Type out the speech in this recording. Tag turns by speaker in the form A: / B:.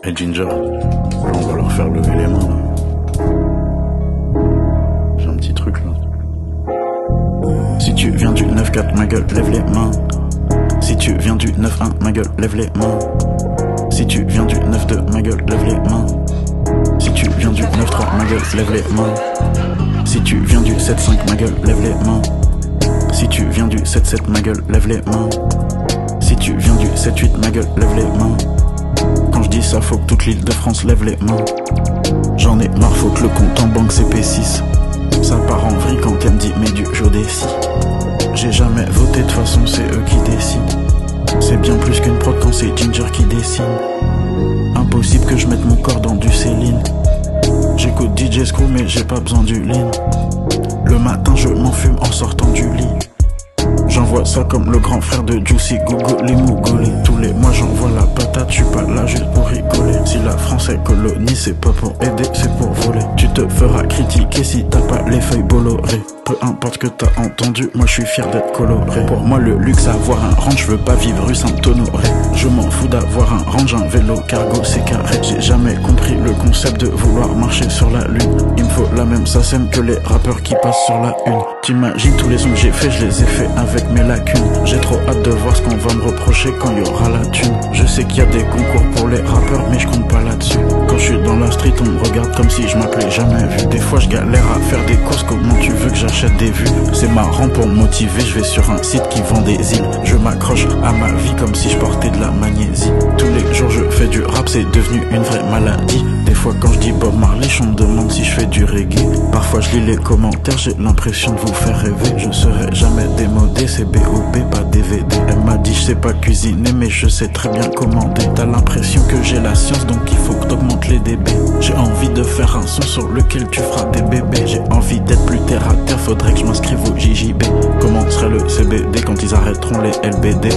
A: Hey Ginger, là on va leur faire lever les mains là. J'ai un petit truc là. Si tu viens du 9-4, ma gueule, lève les mains. Si tu viens du 9-1, ma gueule, lève les mains. Si tu viens du 9-2, ma gueule, lève les mains. Si tu viens du 9-3, ma gueule, lève les mains. Si tu viens du 7-5, ma gueule, lève les mains. Si tu viens du 7-7, ma gueule, lève les mains. Si tu viens du 7-8, ma gueule, lève les mains. Quand je dis ça, faut que toute l'île de France lève les mains. J'en ai marre, faut que le compte en banque CP6. Ça part en vrille quand elle me dit mais du Jodeci. J'ai jamais voté, de toute façon c'est eux qui décident. C'est bien plus qu'une prod quand c'est Ginger qui dessine. Impossible que je mette mon corps dans du Céline. J'écoute DJ Screw mais j'ai pas besoin du lean. Le matin je m'enfume en sortant du lit. J'envoie ça comme le grand frère de Juicy Gogo, les Mougolés. Tous les mois j'envoie la patate, je suis pas là juste pour rigoler. Si la France est colonie, c'est pas pour aider, c'est pour voler. Tu te feras critiquer si t'as pas les feuilles bolorées. Peu importe ce que t'as entendu, moi je suis fier d'être coloré. Pour moi le luxe avoir un range, je veux pas vivre rue Saint-Honoré. Je m'en fous d'avoir un range, un vélo cargo c'est carré. J'ai jamais compris le concept de vouloir marcher sur la lune. Il me faut la même SACEM que les rappeurs qui passent sur la une. T'imagines tous les sons que j'ai fait, je les ai fait avec mes lacunes. J'ai trop hâte de voir ce qu'on va me reprocher quand il y aura la thune. Je sais qu'il y a des concours pour les rappeurs mais je compte pas là-dessus. Quand je suis dans la street on me regarde comme si je m'appelais jamais vu. Des fois je galère à faire des courses, comment tu veux que j'achète des vues? C'est marrant pour me motiver, je vais sur un site qui vend des îles. Je m'accroche à ma vie comme si je portais de la magnésie. Tous les jours je fais du rap, c'est devenu une vraie maladie. Des fois quand je dis Bob Marley, on me demande si je fais du reggae. Parfois je lis les commentaires, j'ai l'impression de vous faire rêver. Je serai jamais démodé, c'est B.O.B, pas DVD. Elle m'a dit je sais pas cuisiner mais je sais très bien commander. T'as l'impression que j'ai la science donc il faut que t'augmentes les dB. J'ai envie de faire un son sur lequel tu feras des bébés. J'ai envie d'être plus terre à terre, faudrait que je m'inscrive au JJB. Comment serait le CBD quand ils arrêteront les LBD?